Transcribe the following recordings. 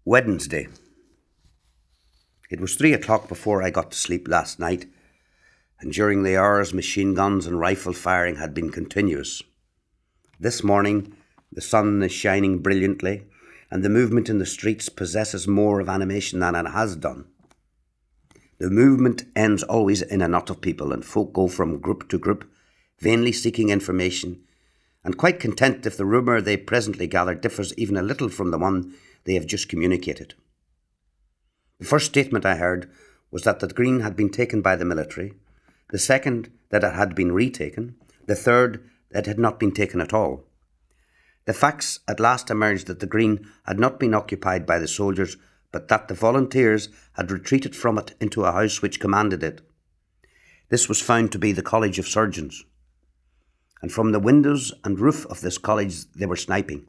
Wednesday. It was 3 o'clock before I got to sleep last night, and during the hours machine guns and rifle firing had been continuous. This morning the sun is shining brilliantly, and the movement in the streets possesses more of animation than it has done. The movement ends always in a knot of people, and folk go from group to group, vainly seeking information, and quite content if the rumour they presently gather differs even a little from the one they have just communicated. The first statement I heard was that the Green had been taken by the military, the second that it had been retaken, the third that it had not been taken at all. The facts at last emerged that the Green had not been occupied by the soldiers, but that the volunteers had retreated from it into a house which commanded it. This was found to be the College of Surgeons, and from the windows and roof of this college they were sniping.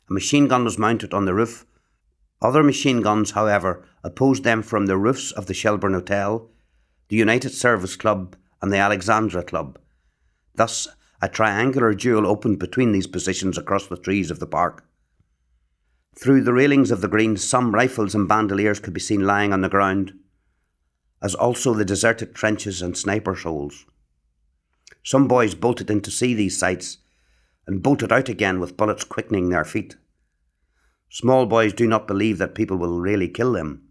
A machine gun was mounted on the roof. Other machine guns, however, opposed them from the roofs of the Shelbourne Hotel, the United Service Club and the Alexandra Club. Thus, a triangular duel opened between these positions across the trees of the park. Through the railings of the Green, some rifles and bandoliers could be seen lying on the ground, as also the deserted trenches and snipers' holes. Some boys bolted in to see these sights, and bolted out again with bullets quickening their feet. Small boys do not believe that people will really kill them,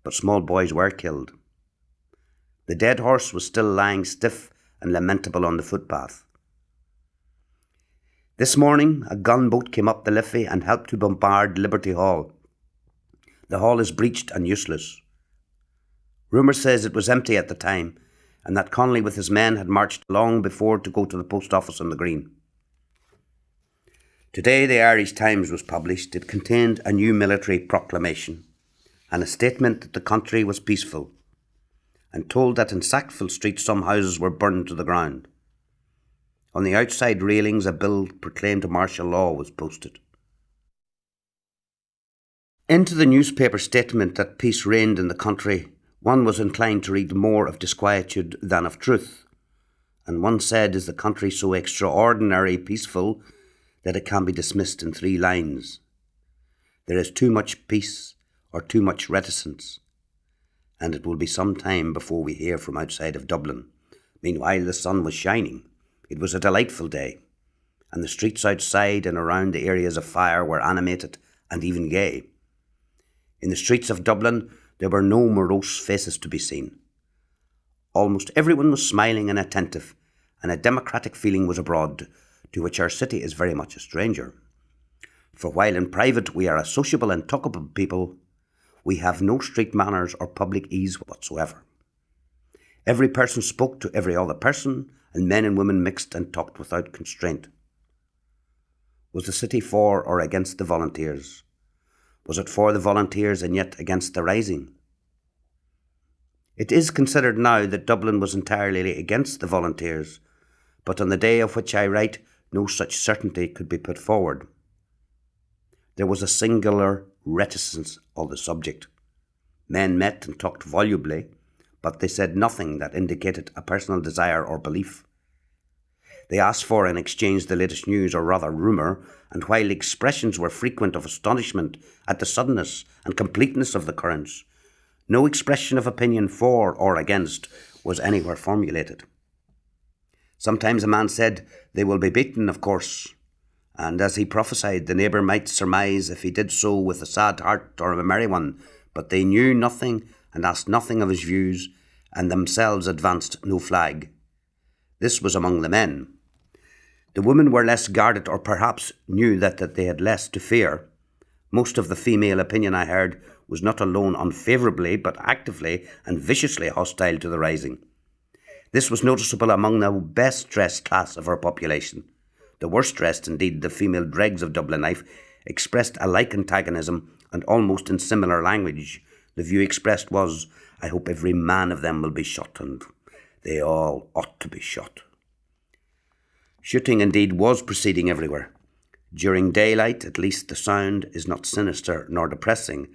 but small boys were killed. The dead horse was still lying stiff and lamentable on the footpath. This morning, a gunboat came up the Liffey and helped to bombard Liberty Hall. The hall is breached and useless. Rumour says it was empty at the time, and that Connolly with his men had marched long before to go to the post office on the Green. Today the Irish Times was published. It contained a new military proclamation and a statement that the country was peaceful, and told that in Sackville Street some houses were burned to the ground. On the outside railings a bill proclaimed martial law was posted. Into the newspaper statement that peace reigned in the country, one was inclined to read more of disquietude than of truth, and one said, "Is the country so extraordinary peaceful that it can be dismissed in 3 lines? There is too much peace or too much reticence, and it will be some time before we hear from outside of Dublin." Meanwhile the sun was shining. It was a delightful day, and the streets outside and around the areas of fire were animated and even gay. In the streets of Dublin there were no morose faces to be seen. Almost everyone was smiling and attentive, and a democratic feeling was abroad, to which our city is very much a stranger. For while in private we are a sociable and talkable people, we have no street manners or public ease whatsoever. Every person spoke to every other person, and men and women mixed and talked without constraint. Was the city for or against the volunteers? Was it for the volunteers and yet against the rising? It is considered now that Dublin was entirely against the volunteers, but on the day of which I write, no such certainty could be put forward. There was a singular reticence on the subject. Men met and talked volubly, but they said nothing that indicated a personal desire or belief. They asked for and exchanged the latest news, or rather rumour, and while expressions were frequent of astonishment at the suddenness and completeness of the occurrence, no expression of opinion for or against was anywhere formulated. Sometimes a man said, "They will be beaten, of course," and as he prophesied, the neighbour might surmise if he did so with a sad heart or a merry one, but they knew nothing and asked nothing of his views, and themselves advanced no flag. This was among the men. The women were less guarded, or perhaps knew that they had less to fear. Most of the female opinion I heard was not alone unfavourably, but actively and viciously hostile to the rising. This was noticeable among the best-dressed class of our population. The worst-dressed, indeed, the female dregs of Dublin life, expressed a like antagonism, and almost in similar language. The view expressed was, "I hope every man of them will be shot, and they all ought to be shot." Shooting, indeed, was proceeding everywhere. During daylight, at least, the sound is not sinister nor depressing,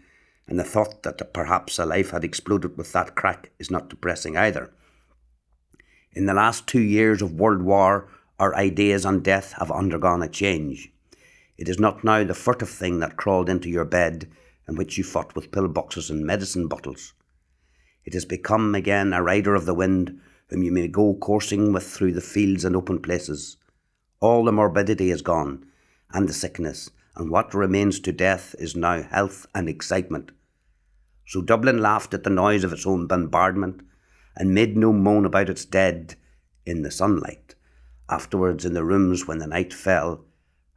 and the thought that perhaps a life had exploded with that crack is not depressing either. In the last 2 years of World War, our ideas on death have undergone a change. It is not now the furtive thing that crawled into your bed in which you fought with pillboxes and medicine bottles. It has become again a rider of the wind whom you may go coursing with through the fields and open places. All the morbidity is gone, and the sickness, and what remains to death is now health and excitement. So Dublin laughed at the noise of its own bombardment, and made no moan about its dead in the sunlight, afterwards in the rooms when the night fell,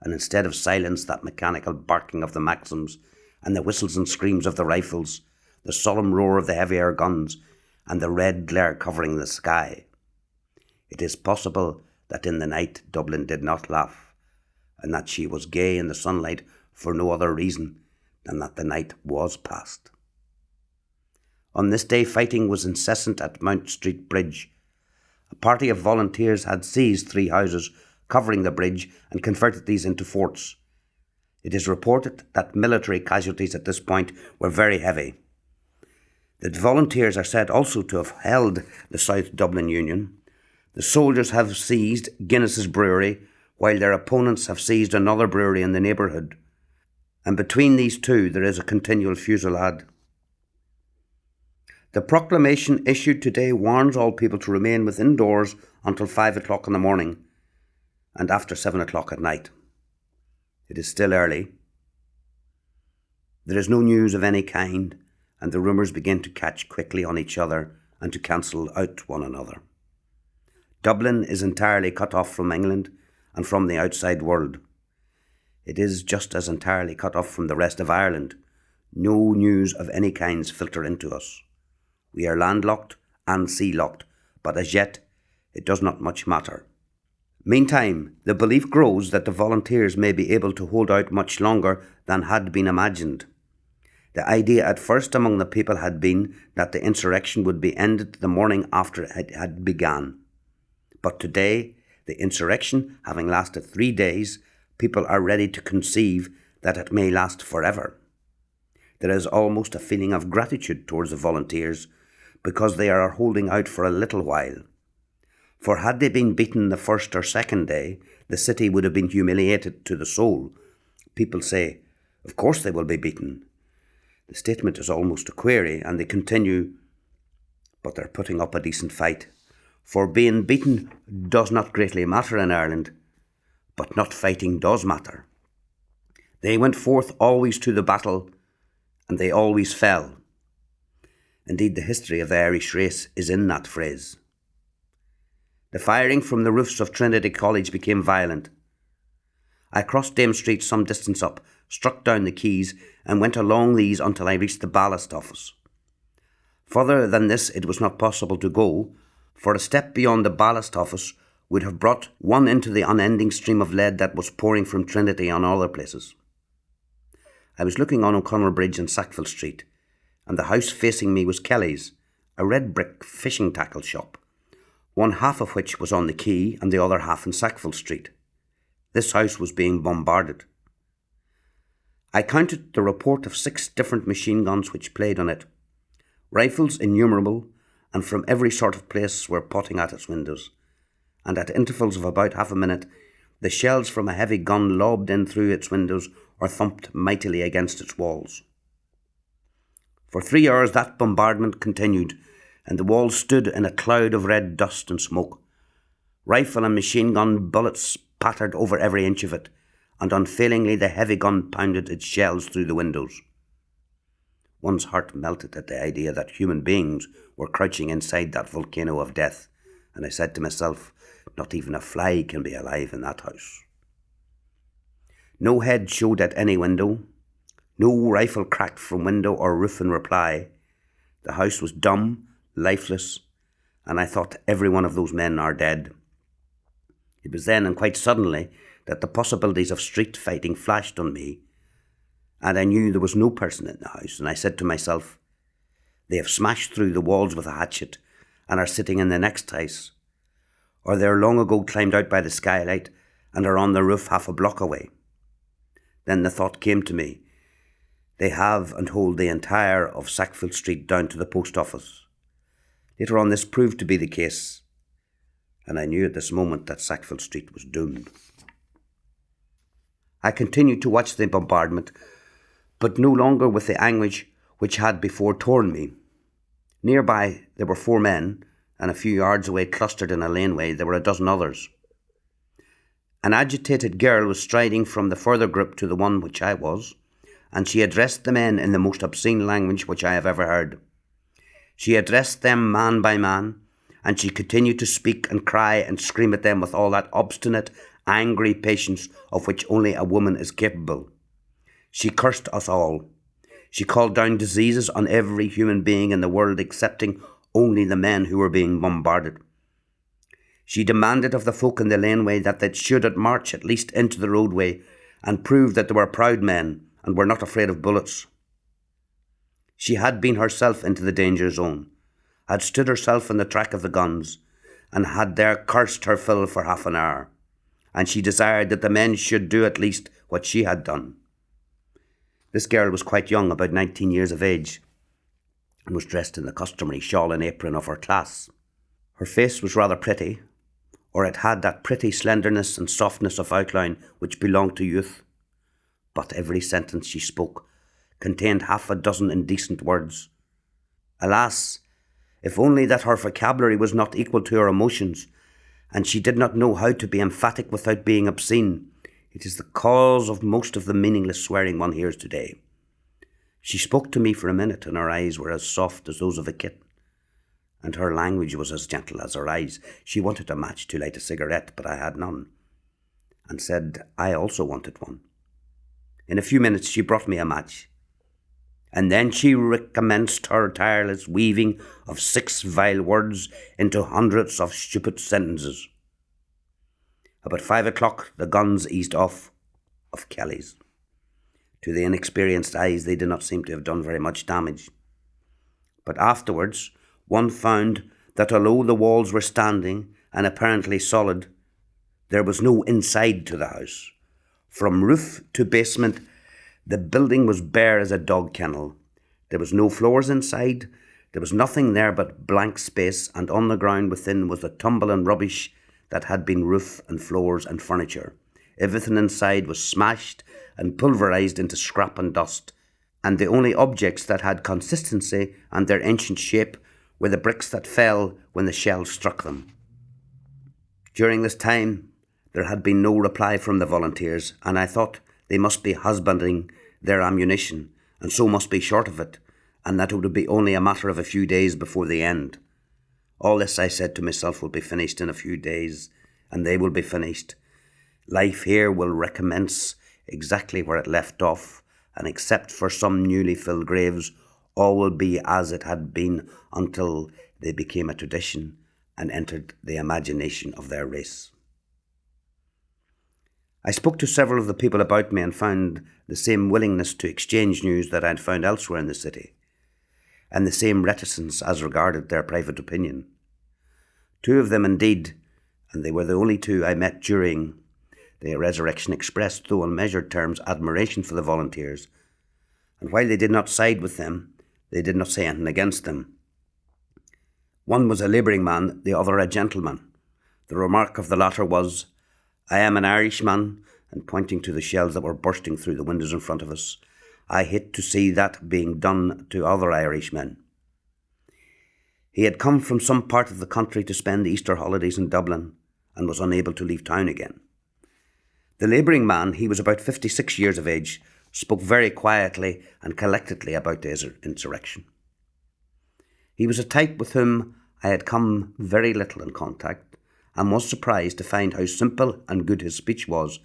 and instead of silence that mechanical barking of the Maxims, and the whistles and screams of the rifles, the solemn roar of the heavier guns, and the red glare covering the sky. It is possible that in the night Dublin did not laugh, and that she was gay in the sunlight for no other reason than that the night was past. On this day fighting was incessant at Mount Street Bridge. A party of volunteers had seized 3 houses covering the bridge and converted these into forts. It is reported that military casualties at this point were very heavy. The volunteers are said also to have held the South Dublin Union. The soldiers have seized Guinness's brewery, while their opponents have seized another brewery in the neighbourhood. And between these two there is a continual fusillade. The proclamation issued today warns all people to remain within doors until 5 o'clock in the morning and after 7 o'clock at night. It is still early. There is no news of any kind, and the rumours begin to catch quickly on each other and to cancel out one another. Dublin is entirely cut off from England and from the outside world. It is just as entirely cut off from the rest of Ireland. No news of any kinds filter into us. We are landlocked and sea-locked, but as yet it does not much matter. Meantime, the belief grows that the volunteers may be able to hold out much longer than had been imagined. The idea at first among the people had been that the insurrection would be ended the morning after it had begun. But today, the insurrection having lasted 3 days, people are ready to conceive that it may last forever. There is almost a feeling of gratitude towards the volunteers because they are holding out for a little while. For had they been beaten the first or second day, the city would have been humiliated to the soul. People say, "Of course they will be beaten." The statement is almost a query, and they continue, "But they're putting up a decent fight." For being beaten does not greatly matter in Ireland, but not fighting does matter. They went forth always to the battle, and they always fell. Indeed, the history of the Irish race is in that phrase. The firing from the roofs of Trinity College became violent. I crossed Dame Street some distance up, struck down the quays, and went along these until I reached the ballast office. Further than this it was not possible to go, for a step beyond the ballast office would have brought one into the unending stream of lead that was pouring from Trinity on other places. I was looking on O'Connell Bridge and Sackville Street, and the house facing me was Kelly's, a red brick fishing tackle shop, one half of which was on the quay and the other half in Sackville Street. This house was being bombarded. I counted the report of 6 different machine guns which played on it. Rifles innumerable, and from every sort of place were potting at its windows, and at intervals of about half a minute, the shells from a heavy gun lobbed in through its windows or thumped mightily against its walls. For 3 hours that bombardment continued, and the walls stood in a cloud of red dust and smoke. Rifle and machine gun bullets pattered over every inch of it, and unfailingly the heavy gun pounded its shells through the windows. One's heart melted at the idea that human beings were crouching inside that volcano of death, and I said to myself, not even a fly can be alive in that house. No head showed at any window. No rifle cracked from window or roof in reply. The house was dumb, lifeless, and I thought every one of those men are dead. It was then, and quite suddenly, that the possibilities of street fighting flashed on me, and I knew there was no person in the house, and I said to myself, they have smashed through the walls with a hatchet and are sitting in the next house, or they are long ago climbed out by the skylight and are on the roof half a block away. Then the thought came to me, they have and hold the entire of Sackville Street down to the post office. Later on this proved to be the case, and I knew at this moment that Sackville Street was doomed. I continued to watch the bombardment, but no longer with the anguish which had before torn me. Nearby there were 4 men, and a few yards away, clustered in a laneway, there were a dozen others. An agitated girl was striding from the further group to the one which I was, and she addressed the men in the most obscene language which I have ever heard. She addressed them man by man, and she continued to speak and cry and scream at them with all that obstinate, angry patience of which only a woman is capable. She cursed us all. She called down diseases on every human being in the world excepting only the men who were being bombarded. She demanded of the folk in the laneway that they should march at least into the roadway and prove that they were proud men and were not afraid of bullets. She had been herself into the danger zone, had stood herself in the track of the guns, and had there cursed her fill for half an hour, and she desired that the men should do at least what she had done. This girl was quite young, about 19 years of age, and was dressed in the customary shawl and apron of her class. Her face was rather pretty, or it had that pretty slenderness and softness of outline which belonged to youth. But every sentence she spoke contained half a dozen indecent words. Alas, if only that her vocabulary was not equal to her emotions, and she did not know how to be emphatic without being obscene. It is the cause of most of the meaningless swearing one hears today. She spoke to me for a minute, and her eyes were as soft as those of a kitten, and her language was as gentle as her eyes. She wanted a match to light a cigarette, but I had none, and said I also wanted one. In a few minutes she brought me a match, and then she recommenced her tireless weaving of 6 vile words into hundreds of stupid sentences. About 5 o'clock the guns eased off of Kelly's. To the inexperienced eyes they did not seem to have done very much damage. But afterwards one found that although the walls were standing and apparently solid, there was no inside to the house. From roof to basement, the building was bare as a dog kennel. There was no floors inside. There was nothing there but blank space, and on the ground within was the tumble and rubbish that had been roof and floors and furniture. Everything inside was smashed and pulverised into scrap and dust, and the only objects that had consistency and their ancient shape were the bricks that fell when the shells struck them. During this time there had been no reply from the volunteers, and I thought they must be husbanding their ammunition, and so must be short of it, and that it would be only a matter of a few days before the end. All this, I said to myself, will be finished in a few days, and they will be finished. Life here will recommence exactly where it left off, and except for some newly filled graves, all will be as it had been until they became a tradition and entered the imagination of their race. I spoke to several of the people about me and found the same willingness to exchange news that I had found elsewhere in the city, and the same reticence as regarded their private opinion. 2 of them indeed, and they were the only 2 I met during the resurrection, expressed, though in measured terms, admiration for the volunteers, and while they did not side with them, they did not say anything against them. One was a labouring man, the other a gentleman. The remark of the latter was, "I am an Irishman," and pointing to the shells that were bursting through the windows in front of us. "I hate to see that being done to other Irishmen." He had come from some part of the country to spend the Easter holidays in Dublin and was unable to leave town again. The labouring man, he was about 56 years of age, spoke very quietly and collectedly about the insurrection. He was a type with whom I had come very little in contact, and was surprised to find how simple and good his speech was,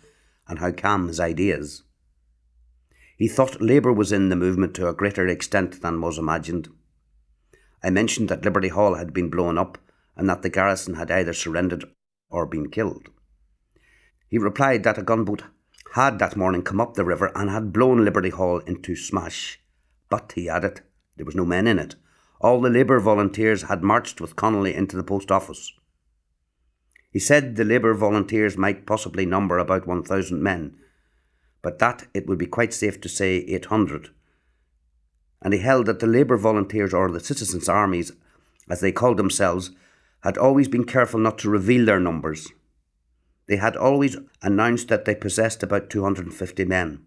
and how calm his ideas. He thought Labour was in the movement to a greater extent than was imagined. I mentioned that Liberty Hall had been blown up, and that the garrison had either surrendered or been killed. He replied that a gunboat had that morning come up the river and had blown Liberty Hall into smash. But, he added, there was no men in it. All the Labour volunteers had marched with Connolly into the post office. He said the Labour volunteers might possibly number about 1,000 men, but that it would be quite safe to say 800. And he held that the Labour volunteers, or the citizens' armies, as they called themselves, had always been careful not to reveal their numbers. They had always announced that they possessed about 250 men,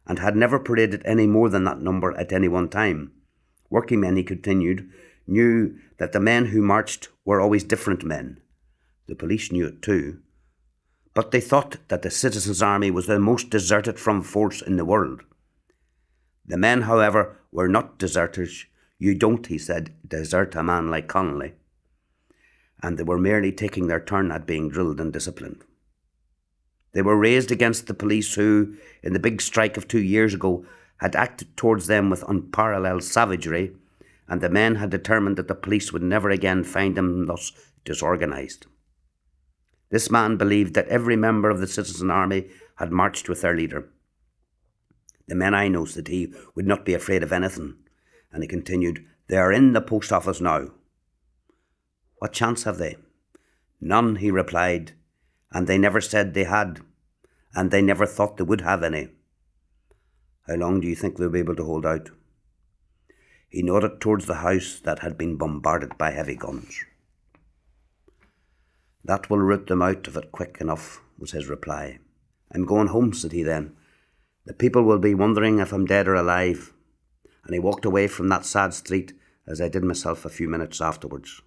and had never paraded any more than that number at any one time. Working men, he continued, knew that the men who marched were always different men. The police knew it too. But they thought that the Citizens' Army was the most deserted from force in the world. The men, however, were not deserters. You don't, he said, desert a man like Connolly. And they were merely taking their turn at being drilled and disciplined. They were raised against the police who, in the big strike of 2 years ago, had acted towards them with unparalleled savagery, and the men had determined that the police would never again find them thus disorganised. This man believed that every member of the Citizen Army had marched with their leader. The men I know, said he, would not be afraid of anything, and he continued, they are in the post office now. What chance have they? None, he replied, and they never said they had, and they never thought they would have any. How long do you think they'll be able to hold out? He nodded towards the house that had been bombarded by heavy guns. That will root them out of it quick enough, was his reply. I'm going home, said he then. The people will be wondering if I'm dead or alive. And he walked away from that sad street as I did myself a few minutes afterwards.